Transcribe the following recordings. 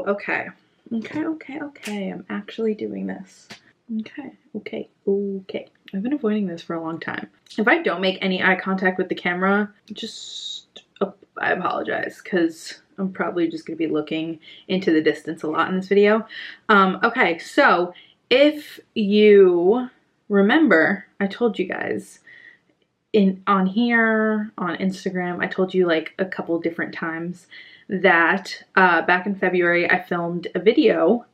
So, okay. I'm actually doing this. Okay. I've been avoiding this for a long time. If I don't make any eye contact with the camera, I apologize, because I'm probably just going to be looking into the distance a lot in this video. Okay, so if you remember, I told you guys on here, on Instagram, I told you like a couple different times that back in February I filmed a video,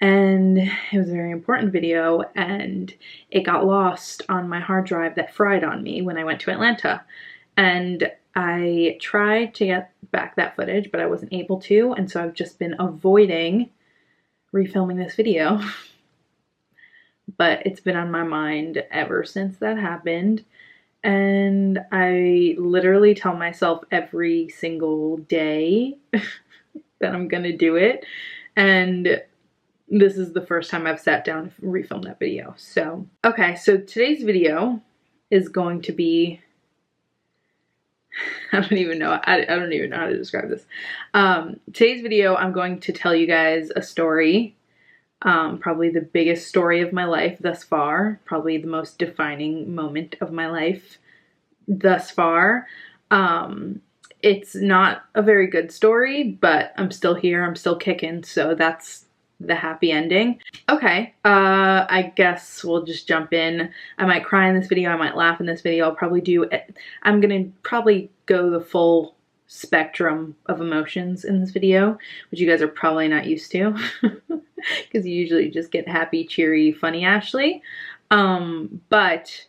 and it was a very important video, and it got lost on my hard drive that fried on me when I went to Atlanta. And I tried to get back that footage, but I wasn't able to, and so I've just been avoiding refilming this video. But it's been on my mind ever since that happened, and I literally tell myself every single day that I'm gonna do it, and this is the first time I've sat down to refilm that video. So, okay, so today's video is going to be, I don't even know how to describe this. Today's video, I'm going to tell you guys a story, probably the biggest story of my life thus far, probably the most defining moment of my life thus far. It's not a very good story, but I'm still here, I'm still kicking, so that's the happy ending. Okay, I guess we'll just jump in. I might cry in this video, I might laugh in this video, I'm gonna probably go the full spectrum of emotions in this video, which you guys are probably not used to, because you usually just get happy, cheery, funny Ashley. But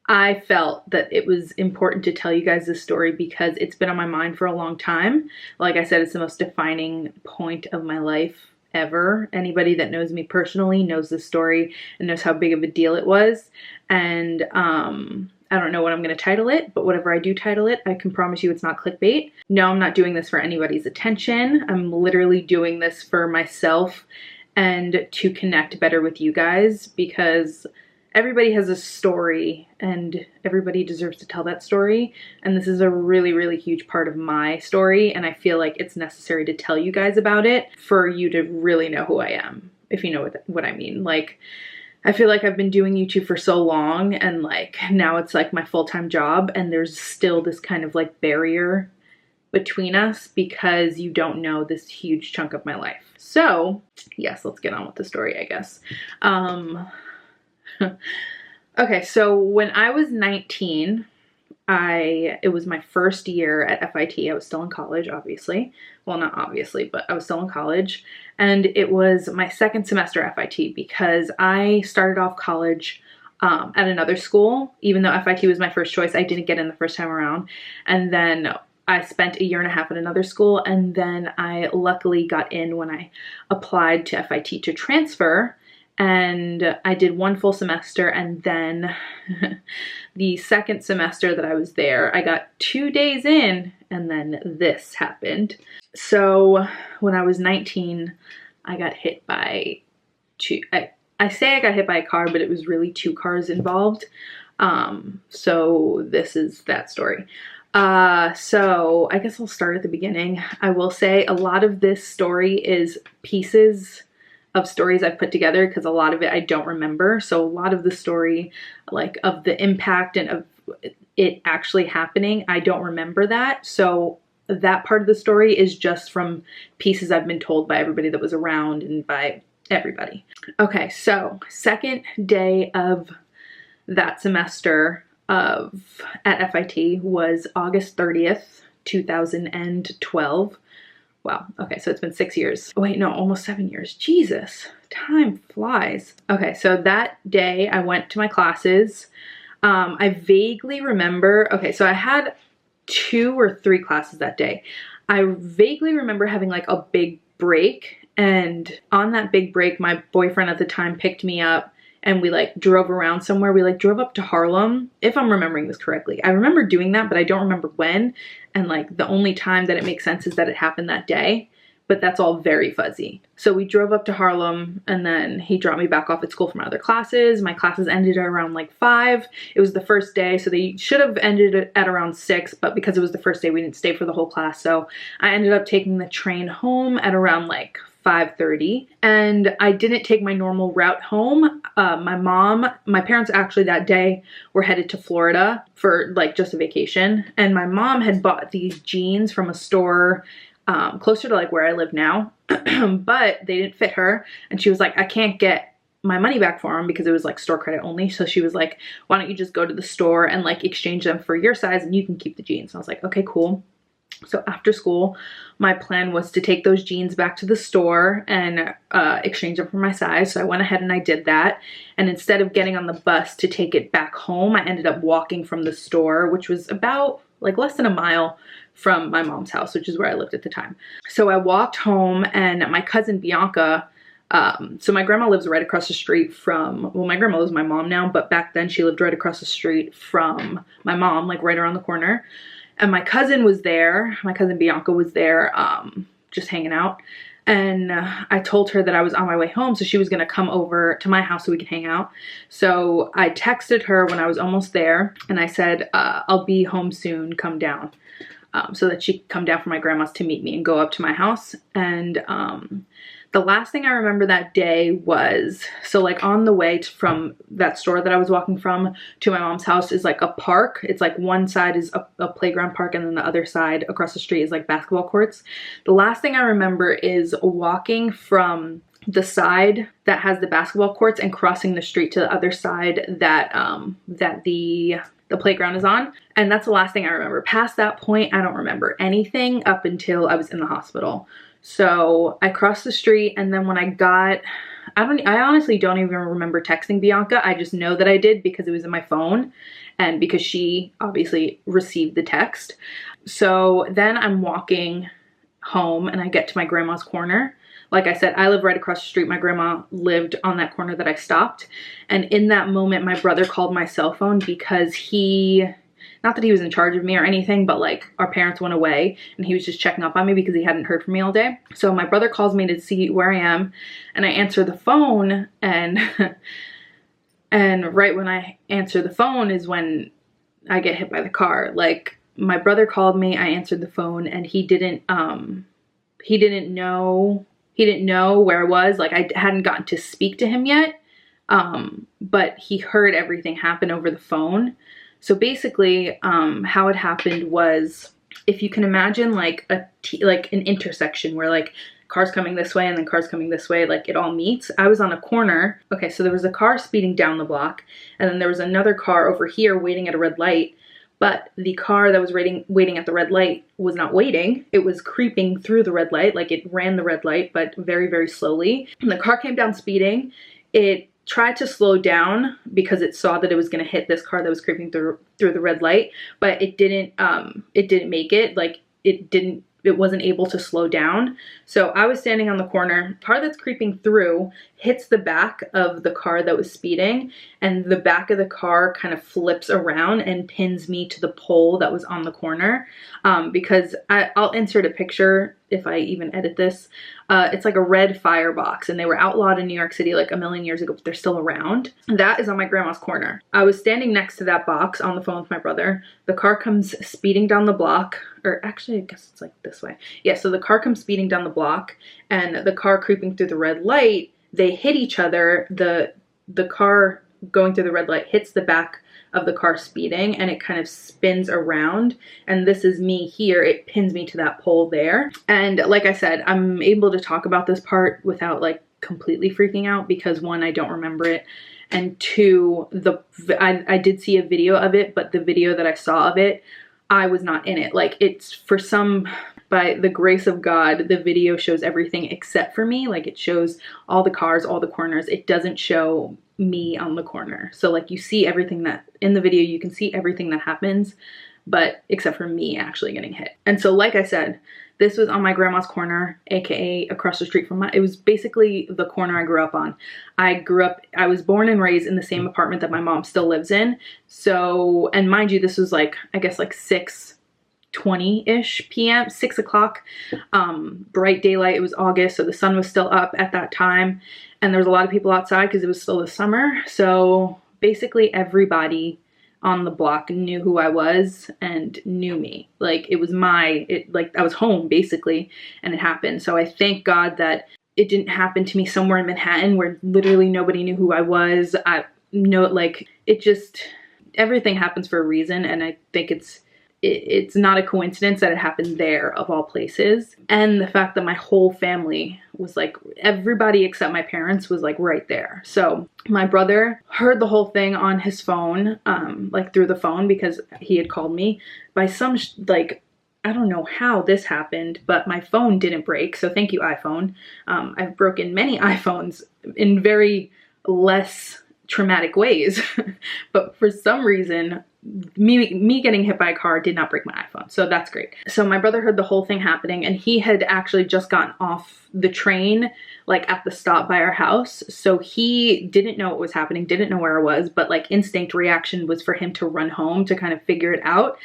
I felt that it was important to tell you guys this story because it's been on my mind for a long time. Like I said, it's the most defining point of my life ever. Anybody that knows me personally knows this story and knows how big of a deal it was. And I don't know what I'm going to title it, but whatever I do title it, I can promise you it's not clickbait. No, I'm not doing this for anybody's attention. I'm literally doing this for myself and to connect better with you guys, because everybody has a story and everybody deserves to tell that story. And this is a really, really huge part of my story. And I feel like it's necessary to tell you guys about it for you to really know who I am, if you know what I mean. Like, I feel like I've been doing YouTube for so long, and like now it's like my full-time job, and there's still this kind of like barrier between us because you don't know this huge chunk of my life. So yes, let's get on with the story, I guess. Okay, so when I was 19, it was my first year at FIT. I was still in college, obviously. Well, not obviously, but I was still in college. And it was my second semester at FIT because I started off college at another school. Even though FIT was my first choice, I didn't get in the first time around. And then I spent a year and a half at another school, and then I luckily got in when I applied to FIT to transfer. And I did one full semester, and then the second semester that I was there, I got 2 days in, and then this happened. So when I was 19, I got hit by I say I got hit by a car, but it was really 2 cars involved. So this is that story. So I guess I'll start at the beginning. I will say a lot of this story is pieces of stories I've put together, because a lot of it I don't remember. So a lot of the story, like of the impact and of it actually happening, I don't remember that. So that part of the story is just from pieces I've been told by everybody that was around and by everybody. Okay, so second day of that semester at FIT was August 30th, 2012. Wow. Okay, so it's been 6 years. Oh, wait, no, almost 7 years. Jesus, time flies. Okay, so that day I went to my classes. I vaguely remember, okay, so I had 2 or 3 classes that day. I vaguely remember having like a big break, and on that big break, my boyfriend at the time picked me up and we like drove around somewhere. We like drove up to Harlem, if I'm remembering this correctly. I remember doing that, but I don't remember when. And like the only time that it makes sense is that it happened that day. but that's all very fuzzy. So we drove up to Harlem, and then he dropped me back off at school for my other classes. My classes ended at around like 5. It was the first day, so they should have ended at around 6, but because it was the first day, we didn't stay for the whole class. So I ended up taking the train home at around like 5:30, and I didn't take my normal route home. My parents actually that day were headed to Florida for like just a vacation, and my mom had bought these jeans from a store closer to like where I live now, but they didn't fit her, and she was like, I can't get my money back for them because it was like store credit only. So she was like, why don't you just go to the store and like exchange them for your size and you can keep the jeans. And I was like, okay, cool. So after school, my plan was to take those jeans back to the store and exchange them for my size. So I went ahead and I did that. And instead of getting on the bus to take it back home, I ended up walking from the store, which was about like less than a mile from my mom's house, which is where I lived at the time. So I walked home, and my cousin Bianca, so my grandma lives right across the street from, well, my grandma lives with my mom now, but back then she lived right across the street from my mom, like right around the corner. And my cousin was there, my cousin Bianca was there, just hanging out. And I told her that I was on my way home, so she was gonna come over to my house so we could hang out. So I texted her when I was almost there, and I said, I'll be home soon, come down. So that she could come down from my grandma's to meet me and go up to my house. And the last thing I remember that day was, so like on the way from that store that I was walking from to my mom's house is like a park. It's like one side is a playground park, and then the other side across the street is like basketball courts. The last thing I remember is walking from the side that has the basketball courts and crossing the street to the other side that the playground is on. And that's the last thing I remember. Past that point, I don't remember anything up until I was in the hospital. So I crossed the street, and then when I got, I honestly don't even remember texting Bianca. I just know that I did because it was in my phone and because she obviously received the text. So then I'm walking home and I get to my grandma's corner. Like I said, I live right across the street. My grandma lived on that corner that I stopped. And in that moment, my brother called my cell phone because not that he was in charge of me or anything, but like our parents went away and he was just checking up on me because he hadn't heard from me all day. So my brother calls me to see where I am, and I answer the phone, and and right when I answer the phone is when I get hit by the car. Like, my brother called me, I answered the phone, and he didn't know where I was. Like, I hadn't gotten to speak to him yet, but he heard everything happen over the phone. So basically, how it happened was, if you can imagine like an intersection where like cars coming this way and then cars coming this way, like it all meets. I was on a corner. Okay, so there was a car speeding down the block, and then there was another car over here waiting at a red light. But the car that was waiting at the red light was not waiting. It was creeping through the red light, like it ran the red light, but very, very slowly. And the car came down speeding. It tried to slow down because it saw that it was going to hit this car that was creeping through the red light, but it didn't make it. Like, it wasn't able to slow down. So I was standing on the corner. Car that's creeping through hits the back of the car that was speeding, and the back of the car kind of flips around and pins me to the pole that was on the corner. Because I'll insert a picture if I even edit this. It's like a red firebox, and they were outlawed in New York City like a million years ago, but they're still around. That is on my grandma's corner. I was standing next to that box on the phone with my brother. The car comes speeding down the block, or actually I guess it's like this way. Yeah, so the car comes speeding down the block, and the car creeping through the red light, they hit each other. The car going through the red light hits the back of the car speeding, and it kind of spins around, and this is me here. It pins me to that pole there. And like I said, I'm able to talk about this part without like completely freaking out because, one, I don't remember it, and two, I did see a video of it, but the video that I saw of it, I was not in it. Like, it's by the grace of God, the video shows everything except for me. Like, it shows all the cars, all the corners. It doesn't show me on the corner. So like, you see everything that in the video, you can see everything that happens, but except for me actually getting hit. And so like I said, this was on my grandma's corner, aka across the street from it was basically the corner I grew up on. I was born and raised in the same apartment that my mom still lives in. So, and mind you, this was like, I guess like 6 6:20-ish p.m., 6 o'clock, bright daylight. It was August, so the sun was still up at that time, and there was a lot of people outside because it was still the summer. So basically everybody on the block knew who I was and knew me. Like, it was like I was home basically, and it happened. So I thank God that it didn't happen to me somewhere in Manhattan where literally nobody knew who I was. I know, like, everything happens for a reason, and I think it's not a coincidence that it happened there of all places. And the fact that my whole family was like, everybody except my parents was like right there. So my brother heard the whole thing on his phone, like through the phone, because he had called me by some, like, I don't know how this happened, but my phone didn't break. So thank you, iPhone. I've broken many iPhones in very less traumatic ways, but for some reason, me getting hit by a car did not break my iPhone. So that's great. So my brother heard the whole thing happening, and he had actually just gotten off the train, like at the stop by our house. So he didn't know what was happening, didn't know where I was, but like instinct reaction was for him to run home to kind of figure it out.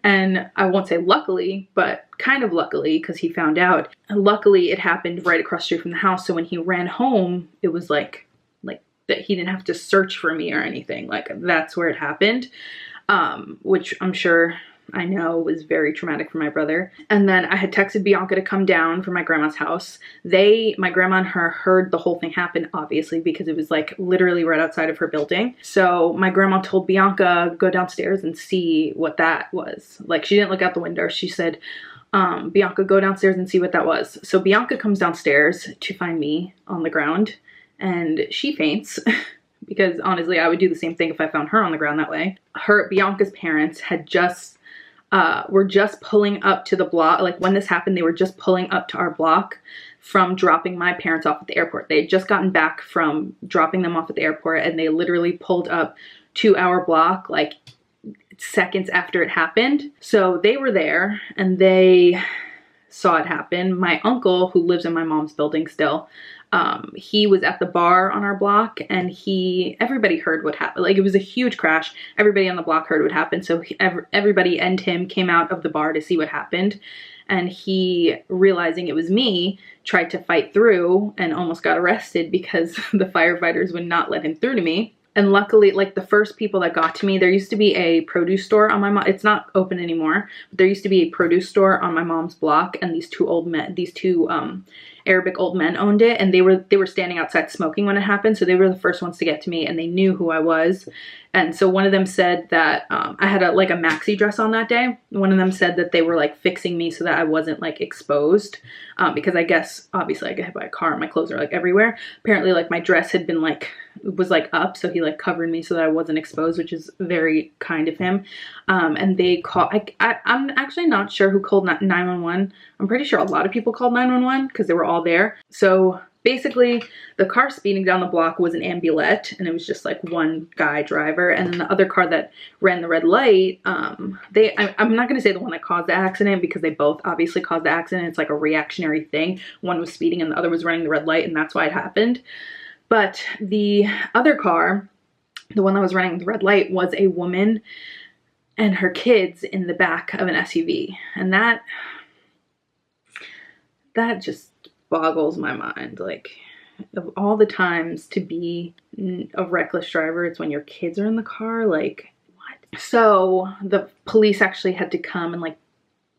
And I won't say luckily, but kind of luckily, because he found out. Luckily, it happened right across the street from the house. So when he ran home, it was like that he didn't have to search for me or anything. Like, that's where it happened, which I'm sure I know was very traumatic for my brother. And then I had texted Bianca to come down from my grandma's house. My grandma and her heard the whole thing happen, obviously, because it was like literally right outside of her building. So my grandma told Bianca, go downstairs and see what that was. Like, she didn't look out the window. She said, Bianca, go downstairs and see what that was. So Bianca comes downstairs to find me on the ground, and she faints. Because honestly, I would do the same thing if I found her on the ground that way. Bianca's parents had were just pulling up to the block. Like, when this happened, they were just pulling up to our block from dropping my parents off at the airport. They had just gotten back from dropping them off at the airport, and they literally pulled up to our block like seconds after it happened. So they were there and they saw it happen. My uncle, who lives in my mom's building still, he was at the bar on our block, and everybody heard what happened. Like, it was a huge crash. Everybody on the block heard what happened. So everybody and him came out of the bar to see what happened. And he, realizing it was me, tried to fight through and almost got arrested because the firefighters would not let him through to me. And luckily, like, the first people that got to me, there used to be a produce store on my mom. It's not open anymore, but there used to be a produce store on my mom's block, and these two Arabic old men owned it, and they were standing outside smoking when it happened. So they were the first ones to get to me, and they knew who I was. And so one of them said that I had a maxi dress on that day. One of them said that they were like fixing me so that I wasn't like exposed, because I guess obviously I got hit by a car and my clothes are like everywhere. Apparently, like, my dress had been was up, so he like covered me so that I wasn't exposed, which is very kind of him. And they called. I'm actually not sure who called 911. I'm pretty sure a lot of people called 911 because they were all there. So basically, the car speeding down the block was an ambulette, and it was just like one guy driver. And then the other car that ran the red light, I'm not going to say the one that caused the accident, because they both obviously caused the accident. It's like a reactionary thing. One was speeding and the other was running the red light, and that's why it happened. But the other car, the one that was running the red light, was a woman and her kids in the back of an SUV. And that just boggles my mind. Like, of all the times to be a reckless driver, it's when your kids are in the car. Like, what? So the police actually had to come and like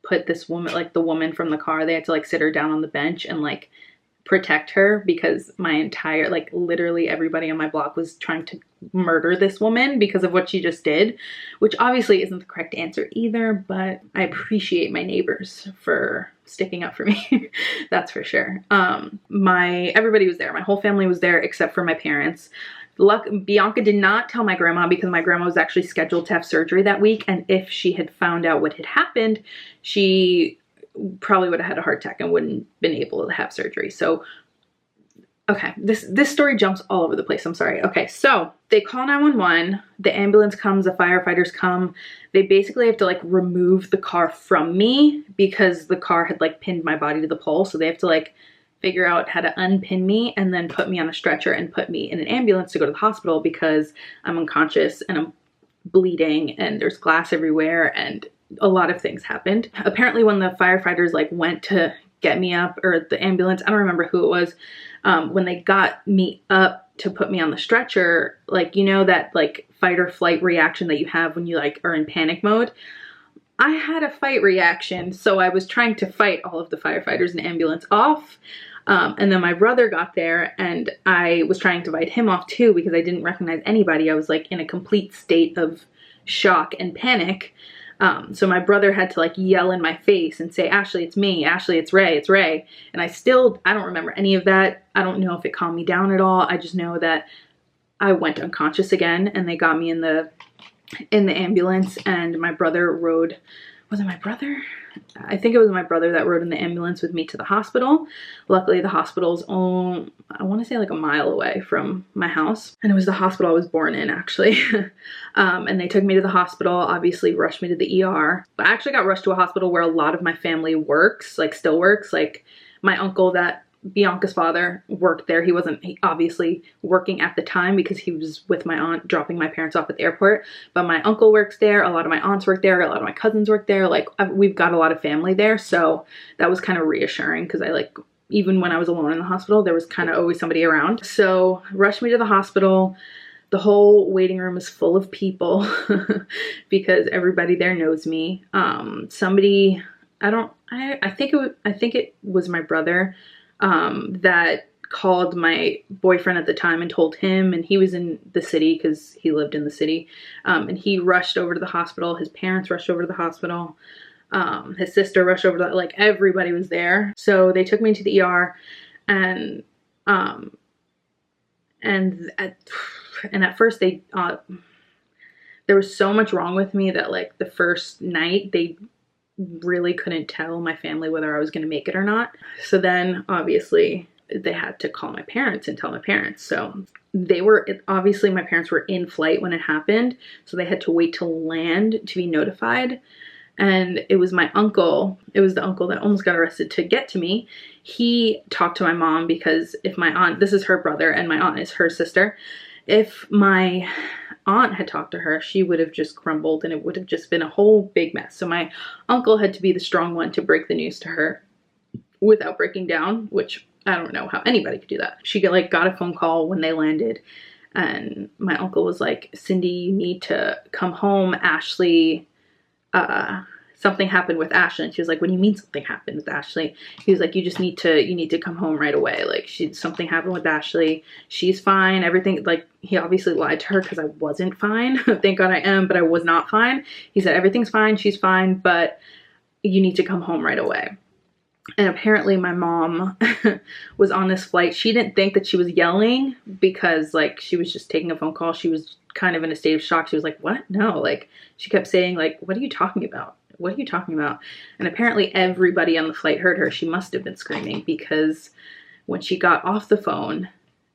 put this woman, like the woman from the car, they had to like sit her down on the bench and like protect her, because my entire, like, literally everybody on my block was trying to murder this woman because of what she just did, which obviously isn't the correct answer either, but I appreciate my neighbors for sticking up for me. That's for sure. Everybody was there. My whole family was there except for my parents. Bianca did not tell my grandma, because my grandma was actually scheduled to have surgery that week, and if she had found out what had happened, she probably would have had a heart attack and wouldn't been able to have surgery. So, okay, this story jumps all over the place. I'm sorry. Okay, so they call 911, the ambulance comes, the firefighters come. They basically have to like remove the car from me because the car had like pinned my body to the pole. So they have to like figure out how to unpin me and then put me on a stretcher and put me in an ambulance to go to the hospital, because I'm unconscious and I'm bleeding and there's glass everywhere and a lot of things happened. Apparently when the firefighters like went to get me up, or the ambulance, I don't remember who it was, when they got me up to put me on the stretcher, like, you know, that like fight or flight reaction that you have when you like are in panic mode. I had a fight reaction, so I was trying to fight all of the firefighters and ambulance off. And then my brother got there and I was trying to fight him off too because I didn't recognize anybody. I was like in a complete state of shock and panic. So my brother had to like yell in my face and say, Ashley, it's me. Ashley, it's Ray. It's Ray. And I don't remember any of that. I don't know if it calmed me down at all. I just know that I went unconscious again and they got me in the ambulance, and my brother rode, was it my brother? I think it was my brother that rode in the ambulance with me to the hospital. Luckily the hospital's I want to say like a mile away from my house, and it was the hospital I was born in actually. And they took me to the hospital, obviously rushed me to the ER. But I actually got rushed to a hospital where a lot of my family works, like still works. Like my uncle, that Bianca's father, worked there. He wasn't obviously working at the time because he was with my aunt dropping my parents off at the airport, but my uncle works there. A lot of my aunts work there. A lot of my cousins work there. Like we've got a lot of family there. So that was kind of reassuring because I like, even when I was alone in the hospital, there was kind of always somebody around. So rushed me to the hospital. The whole waiting room is full of people because everybody there knows me. I think it was my brother that called my boyfriend at the time and told him, and he was in the city because he lived in the city, and he rushed over to the hospital. His parents rushed over to the hospital. His sister rushed over to, like, everybody was there. So they took me to the ER, and at first they there was so much wrong with me that like the first night they really couldn't tell my family whether I was going to make it or not. So then obviously they had to call my parents and tell my parents. So obviously my parents were in flight when it happened, so they had to wait to land to be notified. And it was my uncle, it was the uncle that almost got arrested to get to me. He talked to my mom because if my aunt, this is her brother and my aunt is her sister, if my aunt had talked to her, she would have just crumbled and it would have just been a whole big mess. So my uncle had to be the strong one to break the news to her without breaking down, which I don't know how anybody could do that. She got a phone call when they landed, and my uncle was like, Cindy, you need to come home. Ashley, something happened with Ashley. And she was like, what do you mean something happened with Ashley? He was like, you need to come home right away. Like something happened with Ashley. She's fine. Everything, like, he obviously lied to her because I wasn't fine. Thank God I am, but I was not fine. He said, everything's fine. She's fine, but you need to come home right away. And apparently my mom was on this flight. She didn't think that she was yelling because like she was just taking a phone call. She was kind of in a state of shock. She was like, what? No, like she kept saying like, what are you talking about? What are you talking about? And apparently everybody on the flight heard her. She must have been screaming because when she got off the phone,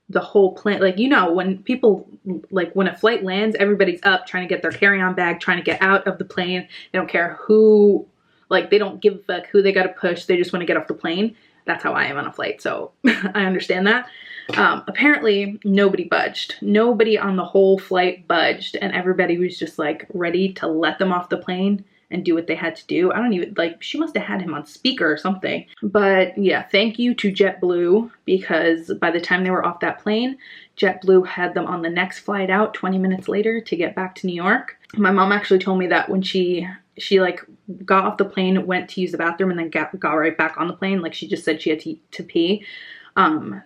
the whole plane, like, you know, when people, like when a flight lands, everybody's up trying to get their carry-on bag, trying to get out of the plane. They don't care who, like they don't give a fuck who they got to push. They just want to get off the plane. That's how I am on a flight. So I understand that. Apparently nobody budged. Nobody on the whole flight budged. And everybody was just like ready to let them off the plane and do what they had to do. I don't even, like, she must have had him on speaker or something. But yeah, thank you to JetBlue, because by the time they were off that plane, JetBlue had them on the next flight out 20 minutes later to get back to New York. My mom actually told me that when she like got off the plane, went to use the bathroom, and then got right back on the plane. Like she just said she had to pee.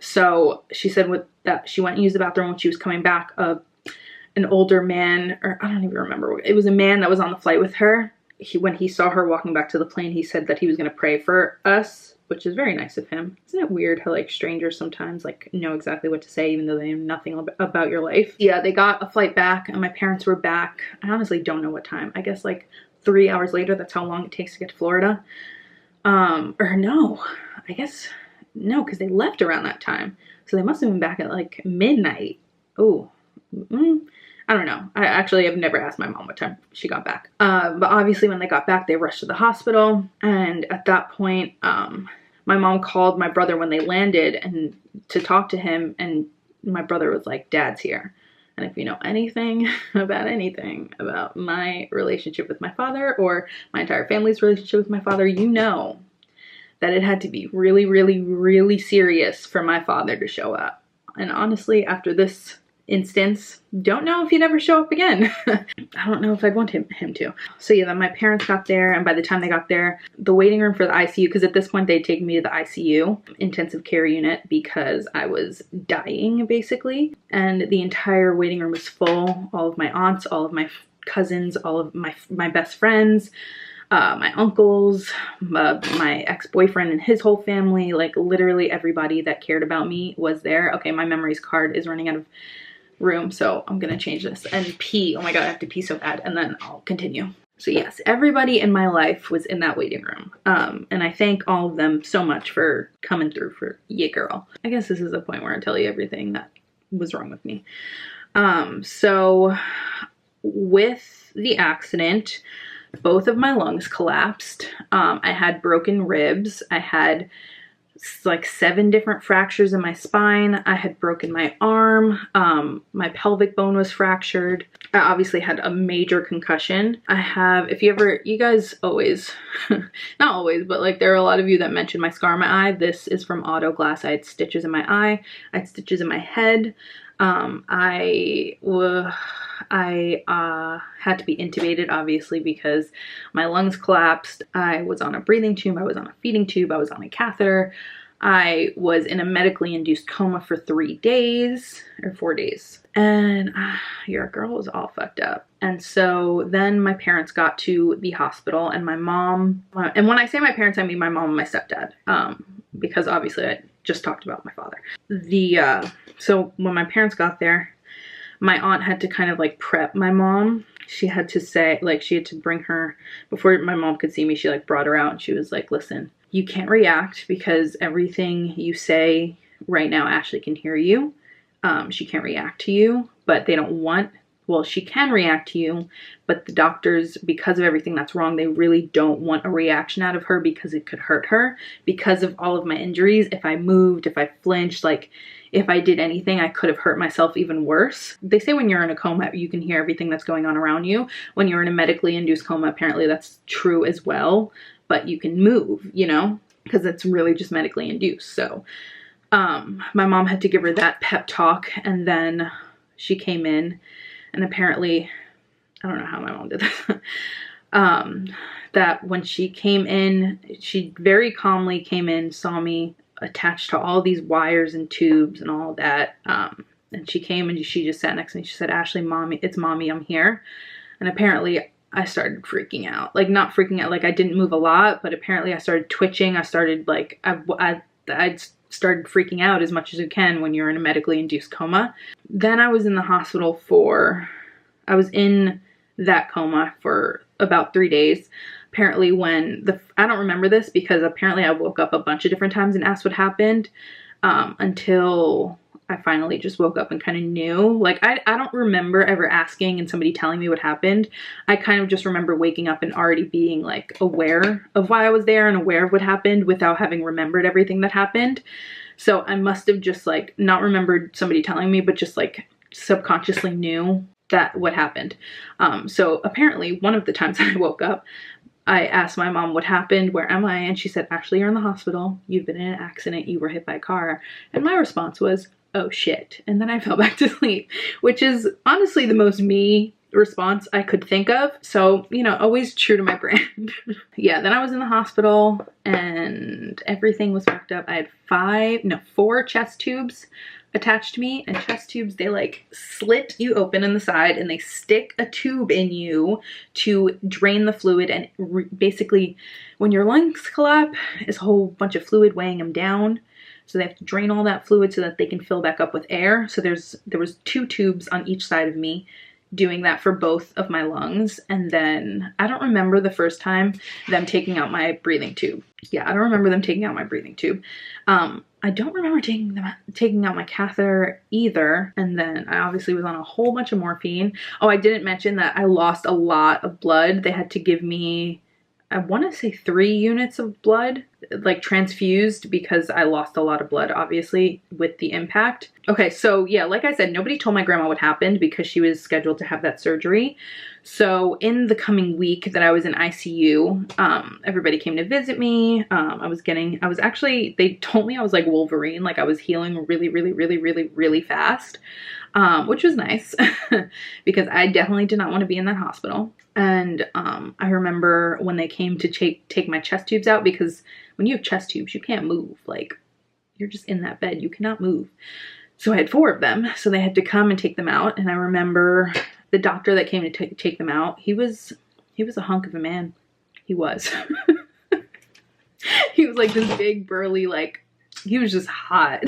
So she said with that, she went and used the bathroom. When she was coming back, an older man, or I don't even remember, it was a man that was on the flight with her. When he saw her walking back to the plane, he said that he was going to pray for us, which is very nice of him. Isn't it weird how like strangers sometimes like know exactly what to say even though they know nothing about your life? Yeah, they got a flight back and my parents were back. I honestly don't know what time. I guess like 3 hours later. That's how long it takes to get to Florida. Or no, I guess no, because they left around that time. So they must have been back at like midnight. Oh, I don't know. I actually have never asked my mom what time she got back. But obviously when they got back, they rushed to the hospital. And at that point, my mom called my brother when they landed and to talk to him. And my brother was like, Dad's here. And if you know anything about my relationship with my father or my entire family's relationship with my father, you know that it had to be really, really, really serious for my father to show up. And honestly, after this instance, don't know if he'd ever show up again. I don't know if I'd want him to. So yeah, then my parents got there, and by the time they got there, the waiting room for the ICU, because at this point they'd taken me to the ICU, intensive care unit, because I was dying basically. And the entire waiting room was full. All of my aunts, all of my cousins, all of my best friends, my uncles, my ex-boyfriend and his whole family, like literally everybody that cared about me was there. Okay, my memories card is running out of room, so I'm gonna change this and pee. Oh my god, I have to pee so bad, and then I'll continue. So yes, everybody in my life was in that waiting room. And I thank all of them so much for coming through for yeah girl. I guess this is the point where I tell you everything that was wrong with me. So with the accident, both of my lungs collapsed. I had broken ribs. I had like 7 different fractures in my spine. I had broken my arm. My pelvic bone was fractured. I obviously had a major concussion. I have, if you guys always, not always, but like there are a lot of you that mentioned my scar on my eye. This is from auto glass. I had stitches in my eye. I had stitches in my head. I had to be intubated, obviously, because my lungs collapsed. I was on a breathing tube. I was on a feeding tube. I was on a catheter. I was in a medically induced coma for 3 days or 4 days. And your girl was all fucked up. And so then my parents got to the hospital, and my mom, and when I say my parents, I mean my mom and my stepdad, because obviously I just talked about my father. So when my parents got there, my aunt had to kind of like prep my mom. She had to say, like, she had to bring her, before my mom could see me, she like brought her out and she was like, listen, you can't react because everything you say right now, Ashley can hear you. She can't react to you, but they don't want, well, she can react to you, but the doctors, because of everything that's wrong, they really don't want a reaction out of her because it could hurt her because of all of my injuries. If I moved, if I flinched, like if I did anything, I could have hurt myself even worse. They say when you're in a coma, you can hear everything that's going on around you. When you're in a medically induced coma, apparently that's true as well, but you can move, you know, because it's really just medically induced. So my mom had to give her that pep talk, and then she came in, and apparently, I don't know how my mom did this, that when she came in, she very calmly came in, saw me attached to all these wires and tubes and all that, and she came and she just sat next to me. She said, Ashley, mommy, it's mommy, I'm here. And apparently I started freaking out, like not freaking out, like I didn't move a lot, but apparently I started twitching. I started like, I started freaking out as much as you can when you're in a medically induced coma. Then I was in the hospital I was in that coma for about 3 days. Apparently I don't remember this because apparently I woke up a bunch of different times and asked what happened, until I finally just woke up and kind of knew. Like I don't remember ever asking and somebody telling me what happened. I kind of just remember waking up and already being like aware of why I was there and aware of what happened without having remembered everything that happened. So I must have just like not remembered somebody telling me, but just like subconsciously knew that what happened. So apparently one of the times I woke up, I asked my mom what happened, where am I? And she said, Ashley, you're in the hospital. You've been in an accident. You were hit by a car. And my response was, oh shit. And then I fell back to sleep, which is honestly the most me response I could think of. So, you know, always true to my brand. Yeah, then I was in the hospital and everything was fucked up. I had 4 chest tubes attached to me, and chest tubes, they like slit you open in the side and they stick a tube in you to drain the fluid. And basically when your lungs collapse, it's a whole bunch of fluid weighing them down. So they have to drain all that fluid so that they can fill back up with air. So there was 2 tubes on each side of me doing that for both of my lungs. And then I don't remember the first time them taking out my breathing tube. Yeah, I don't remember them taking out my breathing tube. I don't remember taking out my catheter either. And then I obviously was on a whole bunch of morphine. Oh, I didn't mention that I lost a lot of blood. They had to give me, I want to say 3 units of blood. like transfused because I lost a lot of blood, obviously, with the impact. Okay, so yeah, like I said, nobody told my grandma what happened because she was scheduled to have that surgery. So in the coming week that I was in ICU, everybody came to visit me. They told me I was like Wolverine, like I was healing really fast, which was nice because I definitely did not want to be in that hospital. And I remember when they came to take my chest tubes out, because when you have chest tubes, you can't move. Like, you're just in that bed. You cannot move. So I had 4 of them. So they had to come and take them out. And I remember the doctor that came to take them out, he was a hunk of a man. He was. He was like this big, burly, like, he was just hot.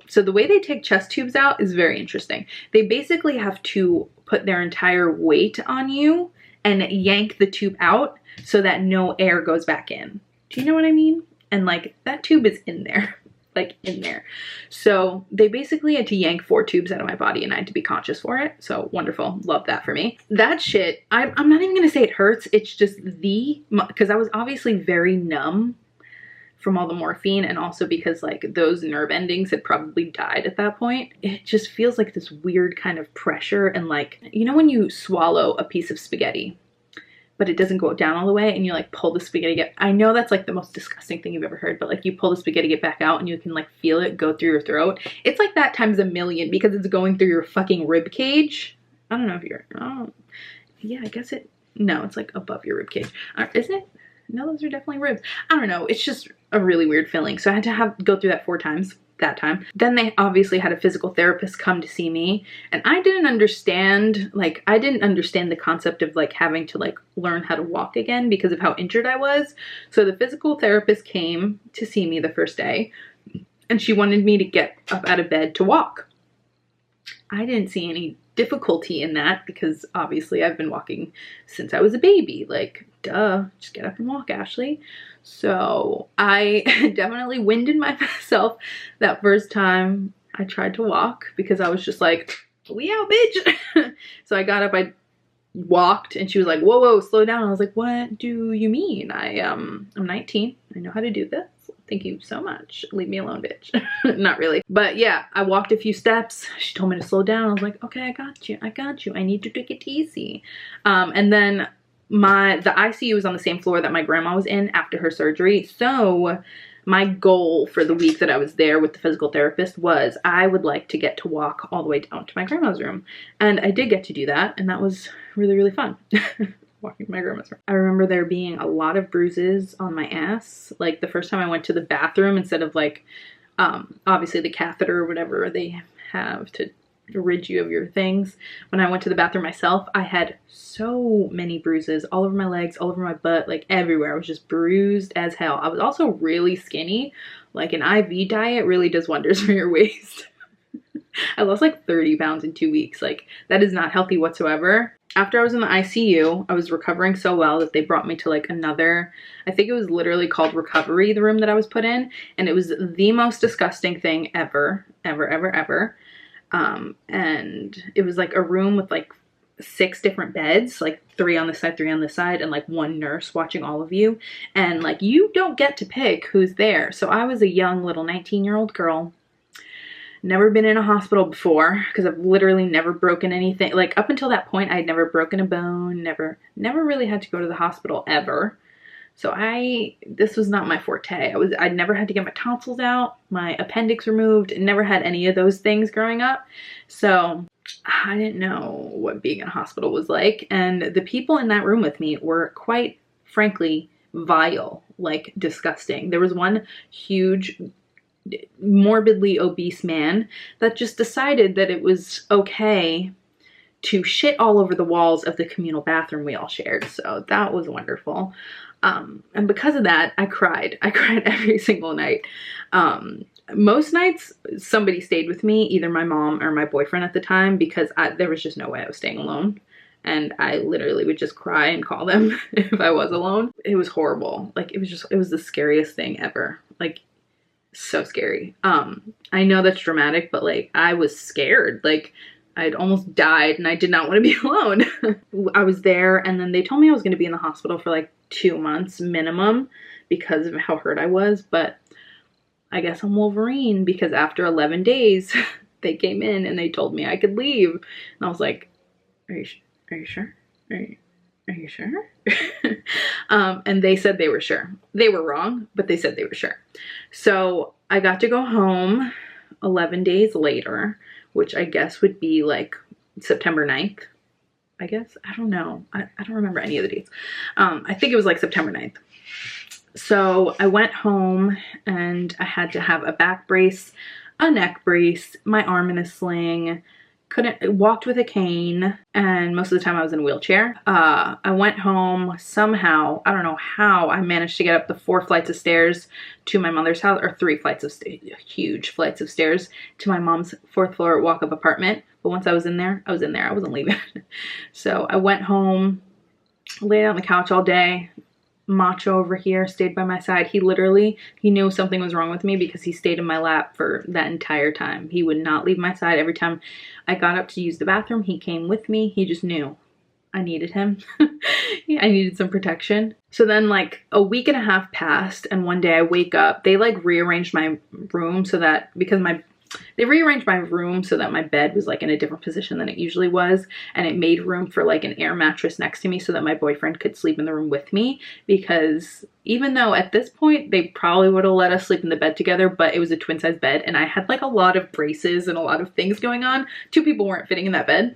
So the way they take chest tubes out is very interesting. They basically have to put their entire weight on you and yank the tube out so that no air goes back in. Do you know what I mean? And like, that tube is in there, like in there. So they basically had to yank 4 tubes out of my body and I had to be conscious for it. So wonderful. Love that for me. That shit, I'm not even gonna say it hurts. It's just because I was obviously very numb from all the morphine, and also because like those nerve endings had probably died at that point. It just feels like this weird kind of pressure, and like, you know when you swallow a piece of spaghetti but it doesn't go down all the way and you like pull the spaghetti, I know that's like the most disgusting thing you've ever heard, but like you pull the spaghetti, get back out, and you can like feel it go through your throat. It's like that times a million because it's going through your fucking rib cage. I don't know if you're, yeah, I guess no, it's like above your rib cage. Isn't it? No, those are definitely ribs. I don't know. It's just a really weird feeling. So I had to go through that 4 times that time. Then they obviously had a physical therapist come to see me, and I didn't understand the concept of like having to like learn how to walk again because of how injured I was. So the physical therapist came to see me the first day, and she wanted me to get up out of bed to walk. I didn't see any difficulty in that because obviously I've been walking since I was a baby. Like, duh, just get up and walk, Ashley. So I definitely winded myself that first time I tried to walk because I was just like, we out, bitch. So I got up, I walked, and she was like, whoa, whoa, slow down. I was like, what do you mean? I'm 19. I know how to do this. Thank you so much. Leave me alone, bitch. Not really. But yeah, I walked a few steps. She told me to slow down. I was like, okay, I got you. I got you. I need to take it easy. And then the ICU was on the same floor that my grandma was in after her surgery. So my goal for the week that I was there with the physical therapist was I would like to get to walk all the way down to my grandma's room. And I did get to do that. And that was really, really fun. Walking to my grandma's room. I remember there being a lot of bruises on my ass. Like the first time I went to the bathroom, instead of like, obviously the catheter or whatever they have to rid you of your things. When I went to the bathroom myself, I had so many bruises all over my legs, all over my butt, like everywhere. I was just bruised as hell. I was also really skinny. Like an IV diet really does wonders for your waist. I lost like 30 pounds in 2 weeks. Like that is not healthy whatsoever. After I was in the ICU, I was recovering so well that they brought me to like another, I think it was literally called recovery, the room that I was put in. And it was the most disgusting thing ever, ever, ever, ever. And it was like a room with like 6 different beds, like 3 on this side, 3 on this side, and like 1 nurse watching all of you. And like, you don't get to pick who's there. So I was a young little 19-year-old girl. Never been in a hospital before because I've literally never broken anything. Like up until that point, I had never broken a bone, never really had to go to the hospital ever. So this was not my forte. I'd never had to get my tonsils out, my appendix removed, and never had any of those things growing up. So I didn't know what being in a hospital was like. And the people in that room with me were quite frankly vile, like disgusting. There was one huge morbidly obese man that just decided that it was okay to shit all over the walls of the communal bathroom we all shared. So that was wonderful. And because of that, I cried. I cried every single night. Most nights somebody stayed with me, either my mom or my boyfriend at the time, because there was just no way I was staying alone. And I literally would just cry and call them if I was alone. It was horrible. Like it was the scariest thing ever. Like so scary. I know that's dramatic, but like I was scared. Like I'd almost died and I did not want to be alone. I was there, and then they told me I was going to be in the hospital for like 2 months minimum because of how hurt I was, but I guess I'm Wolverine, because after 11 days, they came in and they told me I could leave. And I was like, are you sure? Are you sure? And they said they were sure. They were wrong, but they said they were sure. So I got to go home 11 days later, which I guess would be like September 9th. I guess. I don't know. I don't remember any of the dates. I think it was like September 9th. So I went home and I had to have a back brace, a neck brace, my arm in a sling, walked with a cane, and most of the time I was in a wheelchair. I went home somehow, I don't know how I managed to get up the 4 flights of stairs to my mother's house, or 3 flights of huge flights of stairs to my mom's 4th floor walk-up apartment. But once I was in there, I was in there. I wasn't leaving. So I went home, laid on the couch all day. Macho over here stayed by my side. He knew something was wrong with me because he stayed in my lap for that entire time. He would not leave my side. Every time I got up to use the bathroom, he came with me. He just knew I needed him. I needed some protection. So then like a week and a half passed, and one day I wake up. They like rearranged my room so that, they rearranged my room so that my bed was like in a different position than it usually was, and it made room for like an air mattress next to me so that my boyfriend could sleep in the room with me, because even though at this point they probably would have let us sleep in the bed together, but it was a twin size bed and I had like a lot of braces and a lot of things going on. 2 people weren't fitting in that bed.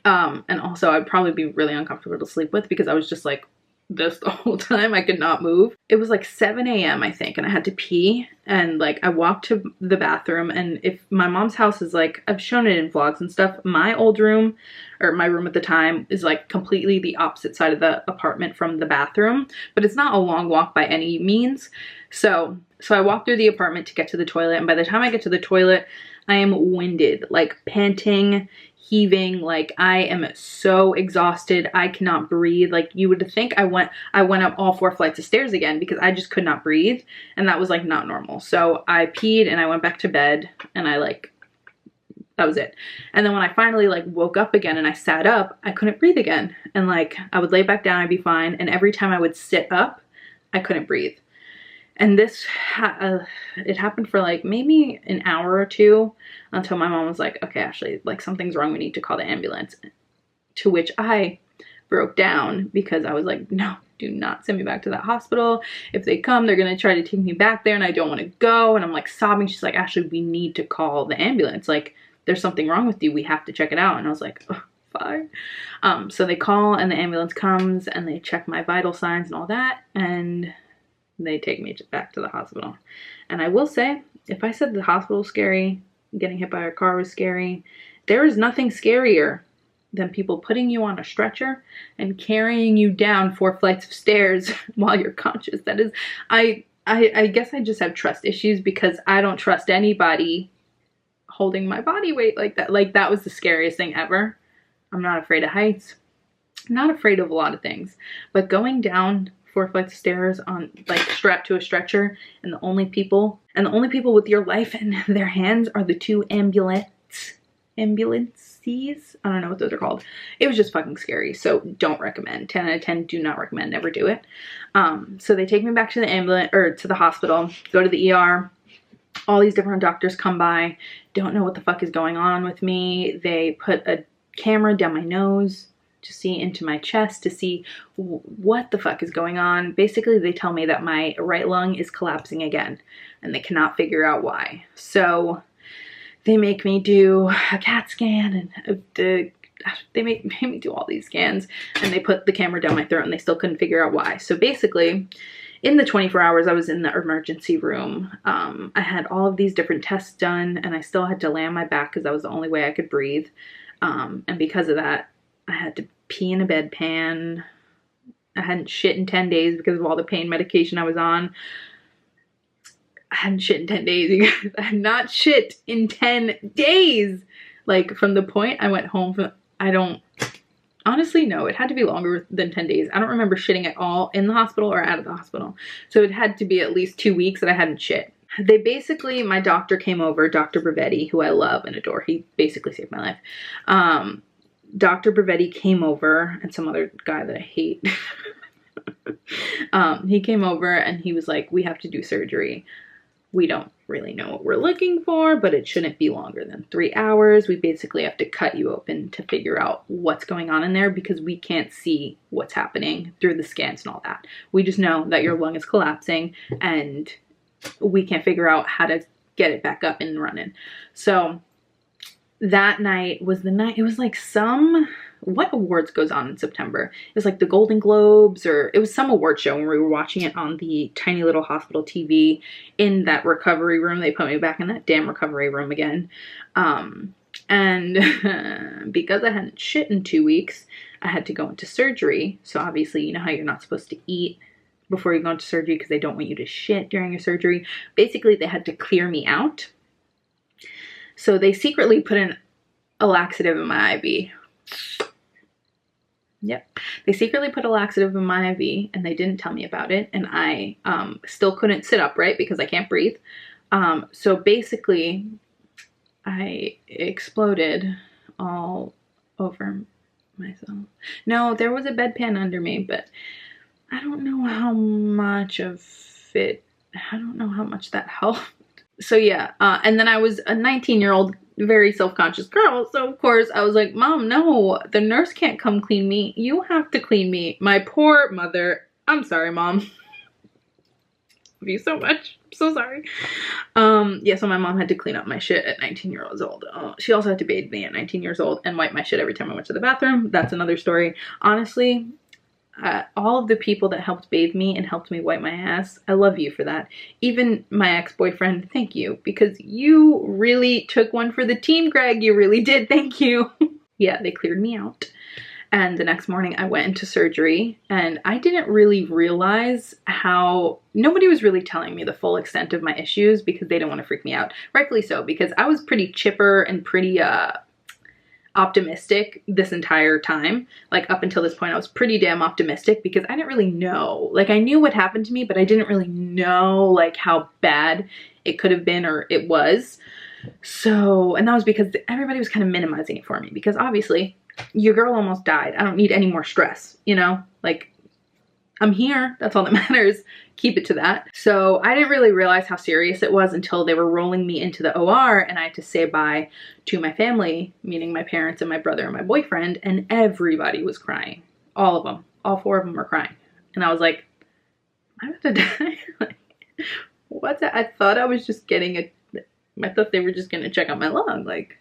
And also I'd probably be really uncomfortable to sleep with because I was just like this the whole time. I could not move. It was like 7 a.m. I think, and I had to pee, and like I walked to the bathroom, and if my mom's house is like, I've shown it in vlogs and stuff, my old room, or my room at the time, is like completely the opposite side of the apartment from the bathroom, but it's not a long walk by any means. So I walked through the apartment to get to the toilet, and by the time I get to the toilet, I am winded, like panting, heaving, like I am so exhausted. I cannot breathe. Like you would think I went up all 4 flights of stairs again because I just could not breathe, and that was like not normal. So I peed and I went back to bed, and that was it. And then when I finally like woke up again and I sat up, I couldn't breathe again. And like I would lay back down, I'd be fine. And every time I would sit up, I couldn't breathe. And this, it happened for like maybe an hour or 2 until my mom was like, okay, Ashley, like something's wrong. We need to call the ambulance. To which I broke down because I was like, no, do not send me back to that hospital. If they come, they're going to try to take me back there and I don't want to go. And I'm like sobbing. She's like, Ashley, we need to call the ambulance. Like there's something wrong with you. We have to check it out. And I was like, oh, fine. So they call and the ambulance comes and they check my vital signs and all that. And they take me back to the hospital. And I will say, if I said the hospital was scary, getting hit by a car was scary, there is nothing scarier than people putting you on a stretcher and carrying you down 4 flights of stairs while you're conscious. That is, I guess I just have trust issues because I don't trust anybody holding my body weight like that. Like that was the scariest thing ever. I'm not afraid of heights. I'm not afraid of a lot of things, but going down 4 flights of stairs on like strapped to a stretcher, and the only people with your life in their hands are the 2 ambulances. I don't know what those are called. It was just fucking scary. So don't recommend. 10 out of 10, do not recommend. Never do it. So they take me back to the ambulance, or to the hospital, go to the ER. All these different doctors come by, don't know what the fuck is going on with me. They put a camera down my nose to see into my chest to see what the fuck is going on. Basically, they tell me that my right lung is collapsing again and they cannot figure out why. So they make me do a CAT scan and they made me do all these scans, and they put the camera down my throat and they still couldn't figure out why. So basically, in the 24 hours I was in the emergency room, I had all of these different tests done, and I still had to lay on my back because that was the only way I could breathe. And because of that, I had to pee in a bedpan. I hadn't shit in 10 days because of all the pain medication I was on. I hadn't shit in 10 days, you guys. I had not shit in 10 days. Like from the point I went home from, honestly, no, it had to be longer than 10 days. I don't remember shitting at all in the hospital or out of the hospital. So it had to be at least 2 weeks that I hadn't shit. They basically, my doctor came over, Dr. Brevetti, who I love and adore. He basically saved my life. Dr. Brevetti came over, and some other guy that I hate. He came over and he was like, we have to do surgery. We don't really know what we're looking for, but it shouldn't be longer than 3 hours. We basically have to cut you open to figure out what's going on in there because we can't see what's happening through the scans and all that. We just know that your lung is collapsing and we can't figure out how to get it back up and running. So that night was the night, it was like what awards goes on in September? It was like the Golden Globes, or it was some award show when we were watching it on the tiny little hospital TV in that recovery room. They put me back in that damn recovery room again. And because I hadn't shit in 2 weeks, I had to go into surgery. So obviously, you know how you're not supposed to eat before you go into surgery because they don't want you to shit during your surgery. Basically, they had to clear me out. So they secretly put in a laxative in my IV. Yep. They secretly put a laxative in my IV and they didn't tell me about it. And I still couldn't sit upright because I can't breathe. So basically, I exploded all over myself. No, there was a bedpan under me, but I don't know how much of it, I don't know how much that helped. So yeah, and then I was a 19-year-old, very self-conscious girl. So of course I was like, Mom, no, the nurse can't come clean me. You have to clean me. My poor mother. I'm sorry, Mom. Love you so much. I'm so sorry. Yeah, so my mom had to clean up my shit at 19 years old. She also had to bathe me at 19 years old and wipe my shit every time I went to the bathroom. That's another story. Honestly, all of the people that helped bathe me and helped me wipe my ass, I love you for that. Even my ex-boyfriend, thank you, because you really took one for the team, Greg. You really did. Thank you. Yeah, they cleared me out. And the next morning I went into surgery and I didn't really realize how nobody was really telling me the full extent of my issues because they didn't want to freak me out. Rightfully so, because I was pretty chipper and pretty optimistic this entire time. Like up until this point I was pretty damn optimistic because I didn't really know, like I knew what happened to me, but I didn't really know like how bad it could have been or it was. So, and that was because everybody was kind of minimizing it for me because obviously your girl almost died. I don't need any more stress, you know, like I'm here. That's all that matters. Keep it to that. So I didn't really realize how serious it was until they were rolling me into the OR and I had to say bye to my family, meaning my parents and my brother and my boyfriend, and everybody was crying. All of them. All 4 of them were crying. And I was like, I'm about to die. Like, what's that? I thought I was just getting I thought they were just going to check out my lung. Like,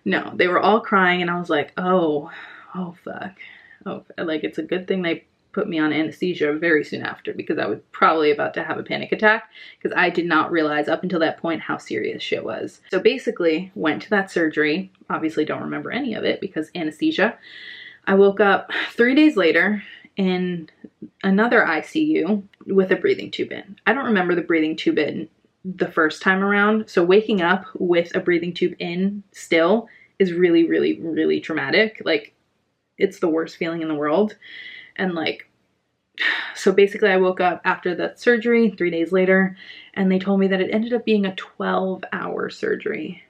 no, they were all crying and I was like, oh fuck. Oh, like it's a good thing they put me on anesthesia very soon after because I was probably about to have a panic attack because I did not realize up until that point how serious shit was. So basically went to that surgery. Obviously don't remember any of it because anesthesia. I woke up 3 days later in another ICU with a breathing tube in. I don't remember the breathing tube in the first time around. So waking up with a breathing tube in still is really, really, really traumatic. Like it's the worst feeling in the world. And like, so basically I woke up after that surgery 3 days later and they told me that it ended up being a 12-hour surgery.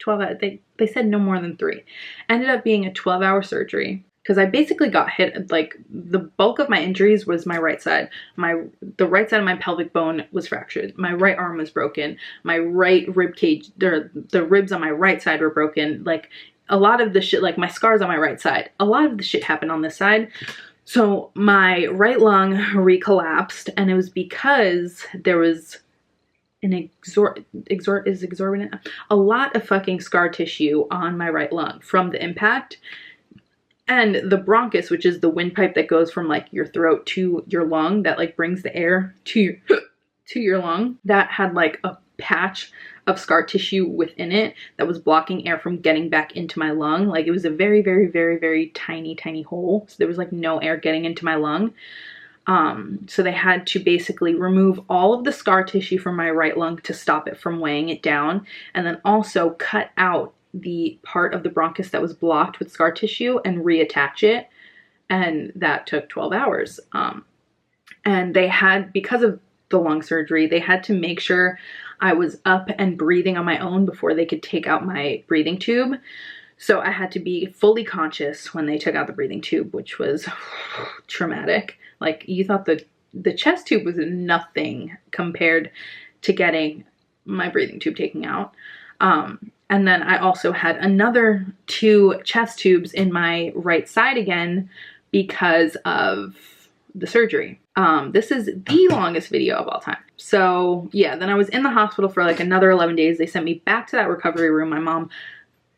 12 hours, they said no more than 3. Ended up being a 12-hour surgery because I basically got hit, like the bulk of my injuries was my right side. The right side of my pelvic bone was fractured. My right arm was broken. My right rib cage, the ribs on my right side were broken. Like a lot of the shit, like my scars on my right side, a lot of the shit happened on this side. So my right lung recollapsed and it was because there was an exorbitant, a lot of fucking scar tissue on my right lung from the impact. And the bronchus, which is the windpipe that goes from like your throat to your lung, that like brings the air to your lung, that had like a patch of scar tissue within it that was blocking air from getting back into my lung. Like it was a very, very, very, very tiny, tiny hole. So there was like no air getting into my lung. So they had to basically remove all of the scar tissue from my right lung to stop it from weighing it down. And then also cut out the part of the bronchus that was blocked with scar tissue and reattach it. And that took 12 hours. And they had, because of the lung surgery, they had to make sure I was up and breathing on my own before they could take out my breathing tube. So I had to be fully conscious when they took out the breathing tube, which was traumatic. Like, you thought the chest tube was nothing compared to getting my breathing tube taken out. And then I also had another 2 chest tubes in my right side again because of the surgery. This is the longest video of all time. So yeah, then I was in the hospital for like another 11 days. They sent me back to that recovery room. My mom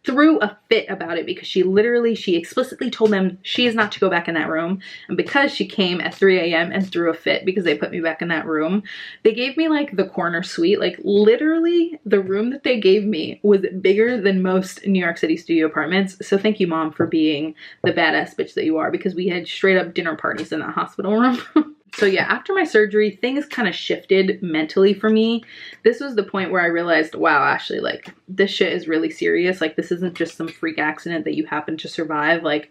threw a fit about it because she explicitly told them she is not to go back in that room. And because she came at 3 a.m. and threw a fit because they put me back in that room, they gave me like the corner suite. Like, literally the room that they gave me was bigger than most New York City studio apartments. So thank you, Mom, for being the badass bitch that you are, because we had straight up dinner parties in that hospital room. So yeah, after my surgery, things kind of shifted mentally for me. This was the point where I realized, wow, Ashley, like, this shit is really serious. Like, this isn't just some freak accident that you happen to survive. Like,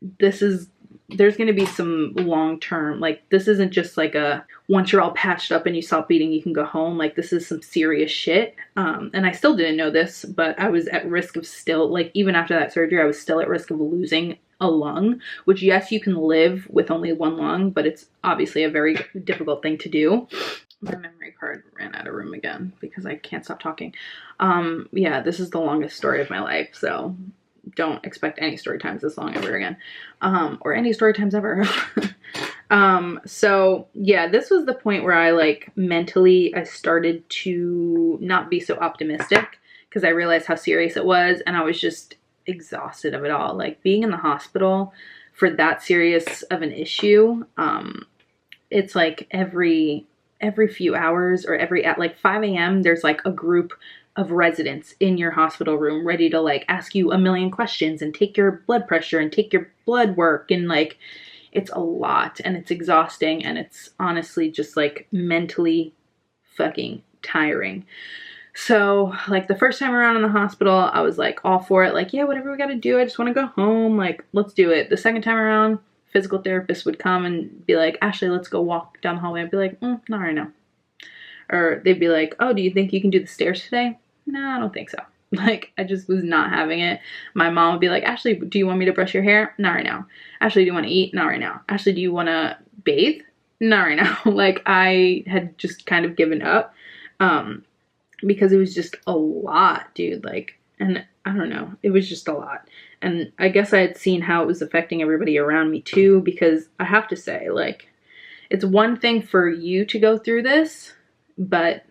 there's going to be some long-term, like, this isn't just like a, once you're all patched up and you stop bleeding, you can go home. Like, this is some serious shit. And I still didn't know this, but I was at risk of still, like, even after that surgery, I was still at risk of losing a lung, which, yes, you can live with only 1 lung, but it's obviously a very difficult thing to do. My memory card ran out of room again because I can't stop talking. Yeah, this is the longest story of my life, so don't expect any story times this long ever again, or any story times ever. So yeah, this was the point where I, like, mentally, I started to not be so optimistic because I realized how serious it was, and I was just exhausted of it all. Like, being in the hospital for that serious of an issue, it's like every few hours, or at like 5 a.m. there's like a group of residents in your hospital room ready to like ask you a million questions and take your blood pressure and take your blood work, and like, it's a lot and it's exhausting, and it's honestly just like mentally fucking tiring. So like, the first time around in the hospital, I was like all for it. Like, yeah, whatever we got to do. I just want to go home. Like, let's do it. The second time around, physical therapist would come and be like, Ashley, let's go walk down the hallway. I'd be like, not right now. Or they'd be like, oh, do you think you can do the stairs today? No, I don't think so. Like, I just was not having it. My mom would be like, Ashley, do you want me to brush your hair? Not right now. Ashley, do you want to eat? Not right now. Ashley, do you want to bathe? Not right now. Like, I had just kind of given up. Because it was just a lot, dude. Like, and I don't know, it was just a lot. And I guess I had seen how it was affecting everybody around me too, because I have to say, like, it's one thing for you to go through this, but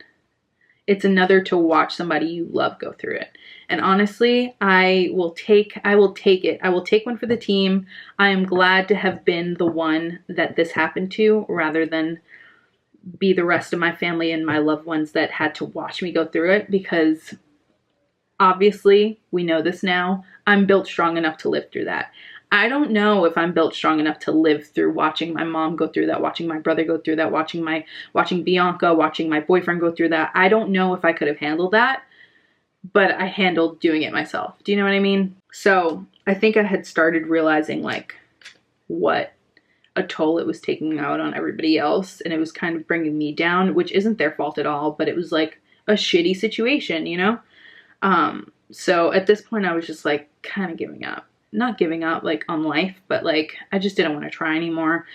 it's another to watch somebody you love go through it. And honestly, I will take it. I will take one for the team. I am glad to have been the one that this happened to, rather than be the rest of my family and my loved ones that had to watch me go through it, because obviously, we know this now, I'm built strong enough to live through that. I don't know if I'm built strong enough to live through watching my mom go through that, watching my brother go through that, watching Bianca, watching my boyfriend go through that. I don't know if I could have handled that, but I handled doing it myself. Do you know what I mean? So I think I had started realizing, like, what a toll it was taking out on everybody else, and it was kind of bringing me down, which isn't their fault at all, but it was like a shitty situation, you know? So at this point I was just like kind of giving up. Not giving up like on life, but like, I just didn't want to try anymore.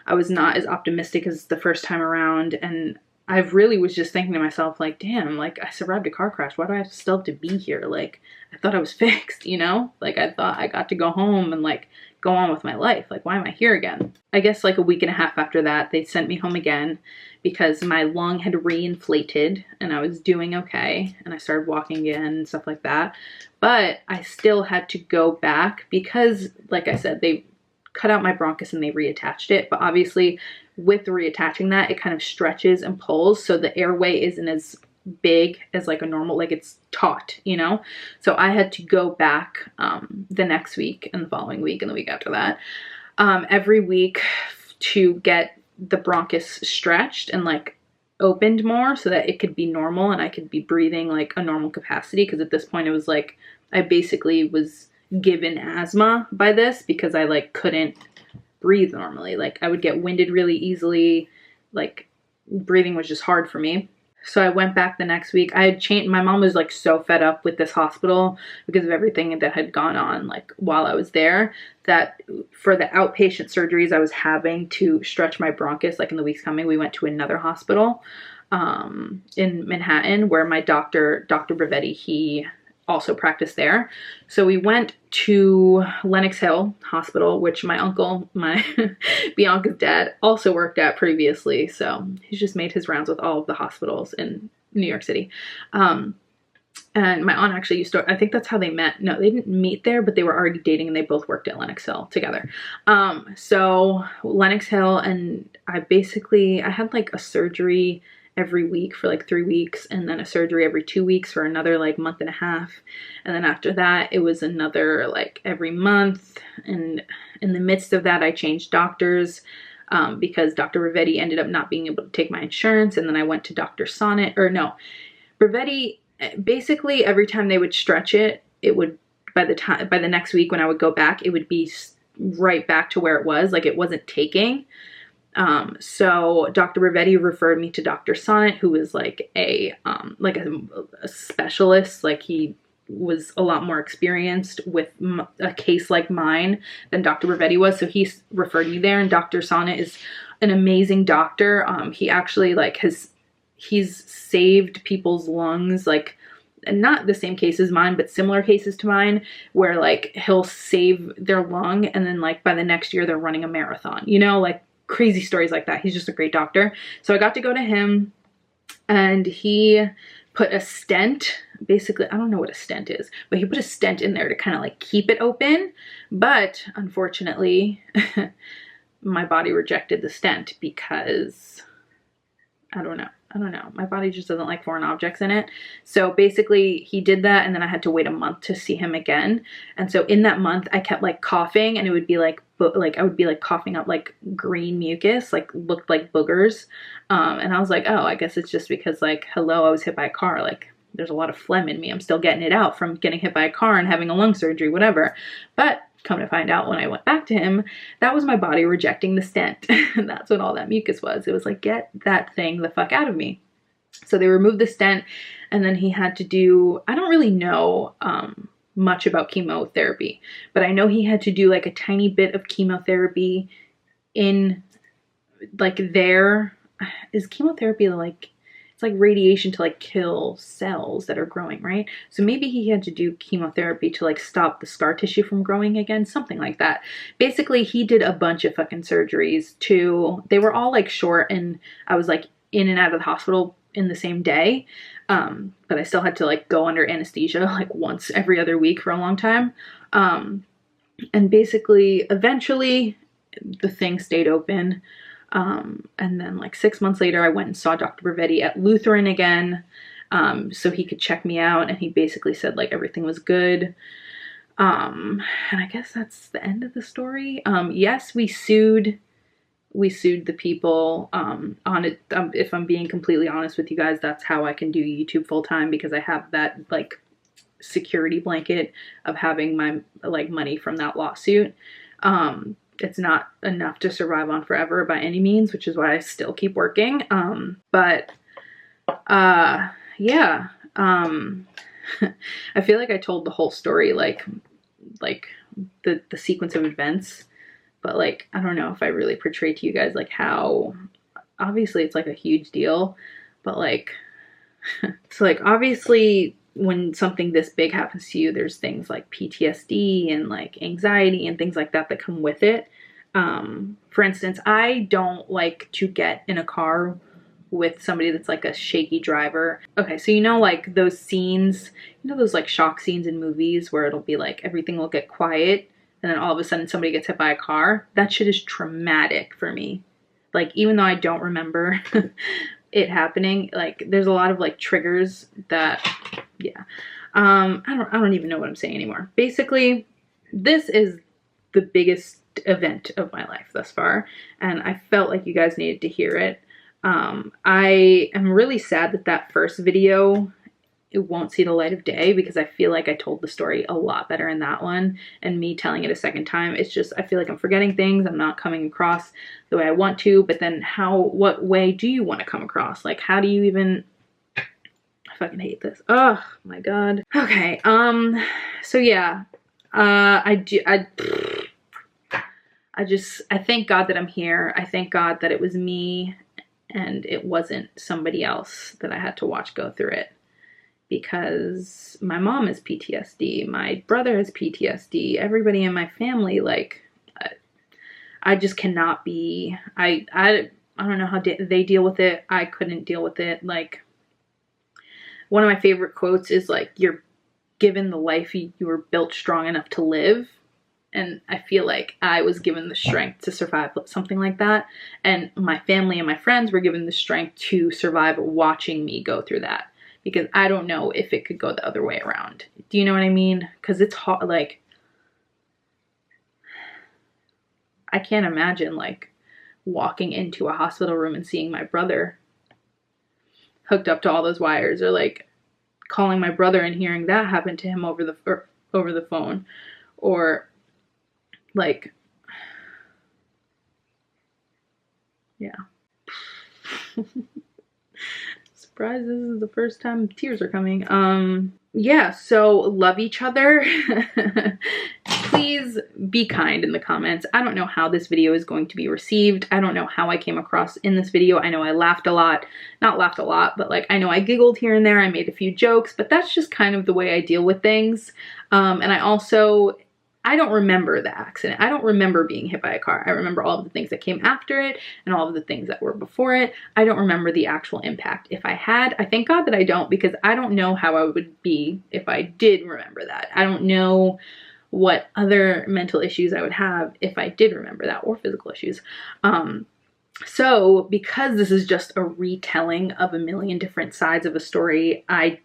I was not as optimistic as the first time around, and I really was just thinking to myself, like, damn, like, I survived a car crash. Why do I still have to be here? Like, I thought I was fixed, you know? Like, I thought I got to go home and like go on with my life. Like, why am I here again? I guess like a week and a half after that, they sent me home again because my lung had reinflated and I was doing okay. And I started walking again and stuff like that. But I still had to go back because, like I said, they cut out my bronchus and they reattached it. But obviously with reattaching that, it kind of stretches and pulls. So the airway isn't as big as like a normal, like it's taut, you know? So I had to go back the next week and the following week and the week after that, every week to get the bronchus stretched and like opened more so that it could be normal and I could be breathing like a normal capacity. Because at this point it was like, I basically was given asthma by this because I like couldn't breathe normally. Like I would get winded really easily. Like breathing was just hard for me. So I went back the next week. I had changed, my mom was like so fed up with this hospital because of everything that had gone on like while I was there, that for the outpatient surgeries I was having to stretch my bronchus like in the weeks coming, we went to another hospital in Manhattan where my doctor, Dr. Bravetti, he also practiced there. So we went to Lenox Hill Hospital, which my uncle, my Bianca's dad, also worked at previously. So he's just made his rounds with all of the hospitals in New York City. And my aunt actually used to, I think that's how they met. No, they didn't meet there, but they were already dating and they both worked at Lenox Hill together. So Lenox Hill, and I had like a surgery every week for like 3 weeks, and then a surgery every 2 weeks for another like month and a half. And then after that, it was another like every month. And in the midst of that, I changed doctors because Dr. Ravetti ended up not being able to take my insurance. And then I went to Dr. Sonnet, or no, Ravetti, basically every time they would stretch it, it would, by the next week when I would go back, it would be right back to where it was, like it wasn't taking. So Dr. Ravetti referred me to Dr. Sonnet, who was like a specialist. Like he was a lot more experienced with a case like mine than Dr. Ravetti was. So he referred me there, and Dr. Sonnet is an amazing doctor. He actually like he's saved people's lungs, like, and not the same case as mine, but similar cases to mine, where like he'll save their lung and then like by the next year they're running a marathon, you know, like crazy stories like that. He's just a great doctor. So I got to go to him, and he put a stent, basically, I don't know what a stent is, but he put a stent in there to kind of like keep it open. But unfortunately, my body rejected the stent because I don't know. My body just doesn't like foreign objects in it. So basically he did that, and then I had to wait a month to see him again. And so in that month I kept like coughing, and it would be like I would be like coughing up like green mucus, like looked like boogers. And I was like, oh, I guess it's just because like, hello, I was hit by a car. Like there's a lot of phlegm in me. I'm still getting it out from getting hit by a car and having a lung surgery, whatever. But come to find out, when I went back to him, that was my body rejecting the stent. And that's what all that mucus was. It was like, get that thing the fuck out of me. So they removed the stent, and then he had to do, I don't really know much about chemotherapy, but I know he had to do like a tiny bit of chemotherapy in like there. Is chemotherapy like, it's like radiation to like kill cells that are growing, right? So maybe he had to do chemotherapy to like stop the scar tissue from growing again, something like that. Basically, he did a bunch of fucking surgeries too. They were all like short, and I was like in and out of the hospital in the same day. But I still had to like go under anesthesia like once every other week for a long time. And basically, eventually the thing stayed open. And then like 6 months later, I went and saw Dr. Bravetti at Lutheran again, so he could check me out. And he basically said like everything was good. And I guess that's the end of the story. Yes, we sued the people on it. If I'm being completely honest with you guys, that's how I can do YouTube full time, because I have that like security blanket of having my like money from that lawsuit. It's not enough to survive on forever by any means, which is why I still keep working. Yeah. I feel like I told the whole story, like the sequence of events, but like, I don't know if I really portrayed to you guys like how, obviously it's like a huge deal, but like, so like obviously when something this big happens to you, there's things like PTSD and like anxiety and things like that that come with it. For instance, I don't like to get in a car with somebody that's like a shaky driver. Okay, so you know like those scenes, you know those like shock scenes in movies where it'll be like everything will get quiet and then all of a sudden somebody gets hit by a car? That shit is traumatic for me. Like even though I don't remember it happening, like there's a lot of like triggers that, yeah. I don't even know what I'm saying anymore. Basically, this is the biggest event of my life thus far, and I felt like you guys needed to hear it. I am really sad that that first video, it won't see the light of day, because I feel like I told the story a lot better in that one, and me telling it a second time, it's just, I feel like I'm forgetting things. I'm not coming across the way I want to, but then what way do you want to come across? Like, how do you even fucking hate this. Oh my god. Okay, so yeah, I thank God that I'm here. I thank God that it was me and it wasn't somebody else that I had to watch go through it, because my mom has PTSD, my brother has PTSD, everybody in my family, like, I just cannot be, I don't know how they deal with it. I couldn't deal with it. Like, one of my favorite quotes is like, you're given the life you were built strong enough to live. And I feel like I was given the strength to survive something like that. And my family and my friends were given the strength to survive watching me go through that. Because I don't know if it could go the other way around. Do you know what I mean? Because it's hard, like, I can't imagine, like, walking into a hospital room and seeing my brother hooked up to all those wires, or like calling my brother and hearing that happen to him over the phone, or like, yeah. Surprise, this is the first time tears are coming. Yeah, so love each other. Please be kind in the comments. I don't know how this video is going to be received. I don't know how I came across in this video. I know I laughed a lot. Not laughed a lot, but like, I know I giggled here and there. I made a few jokes, but that's just kind of the way I deal with things. And I don't remember the accident. I don't remember being hit by a car. I remember all of the things that came after it and all of the things that were before it. I don't remember the actual impact. If I had, I thank God that I don't, because I don't know how I would be if I did remember that. I don't know what other mental issues I would have if I did remember that, or physical issues. So because this is just a retelling of a million different sides of a story I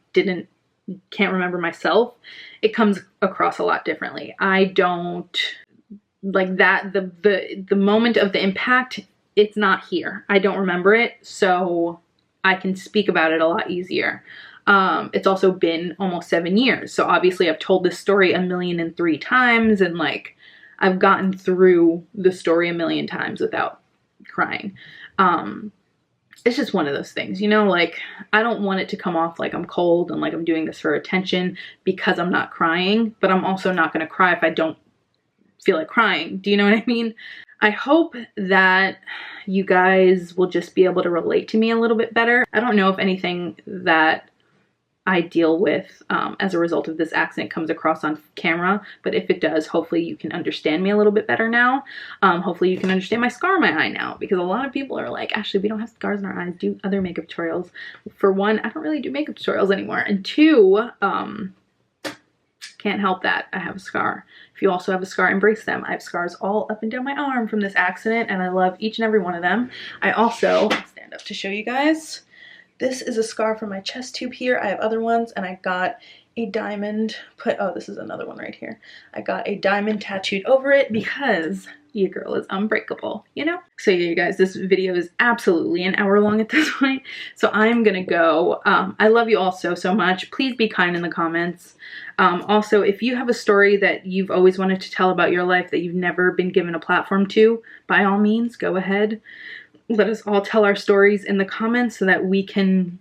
can't remember myself, it comes across a lot differently. I don't like that the moment of the impact, it's not here. I don't remember it, so I can speak about it a lot easier. It's also been almost 7 years, so obviously I've told this story 1,000,003 times, and like, I've gotten through the story 1,000,000 times without crying. It's just one of those things, you know, like, I don't want it to come off like I'm cold and like I'm doing this for attention because I'm not crying, but I'm also not going to cry if I don't feel like crying. Do you know what I mean? I hope that you guys will just be able to relate to me a little bit better. I don't know if anything that I deal with as a result of this accident comes across on camera, but if it does, hopefully you can understand me a little bit better now. Hopefully you can understand my scar in my eye now, because a lot of people are like, Ashley, we don't have scars in our eyes, do other makeup tutorials. For one, I don't really do makeup tutorials anymore, and two, can't help that I have a scar. If you also have a scar, embrace them. I have scars all up and down my arm from this accident, and I love each and every one of them. I also, stand up to show you guys, this is a scar from my chest tube here. I have other ones, and I got a diamond oh, this is another one right here. I got a diamond tattooed over it because your girl is unbreakable, you know? So yeah, you guys, this video is absolutely an hour long at this point, so I'm gonna go. I love you all so, so much. Please be kind in the comments. Also, if you have a story that you've always wanted to tell about your life that you've never been given a platform to, by all means, go ahead. Let us all tell our stories in the comments so that we can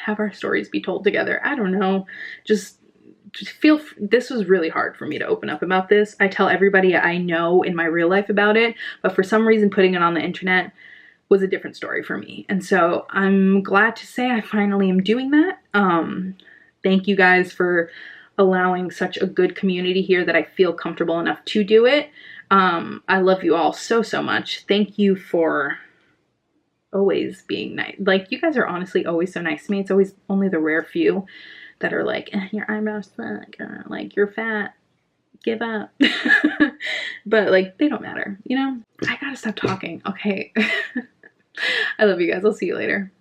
have our stories be told together. I don't know. Just feel, this was really hard for me to open up about this. I tell everybody I know in my real life about it, but for some reason putting it on the internet was a different story for me. And so I'm glad to say I finally am doing that. Thank you guys for allowing such a good community here that I feel comfortable enough to do it. I love you all so, so much. Thank you for always being nice. Like, you guys are honestly always so nice to me. It's always only the rare few that are like, your eyebrows suck, or like, you're fat, give up. But like, they don't matter, you know? I gotta stop talking, okay? I love you guys. I'll see you later.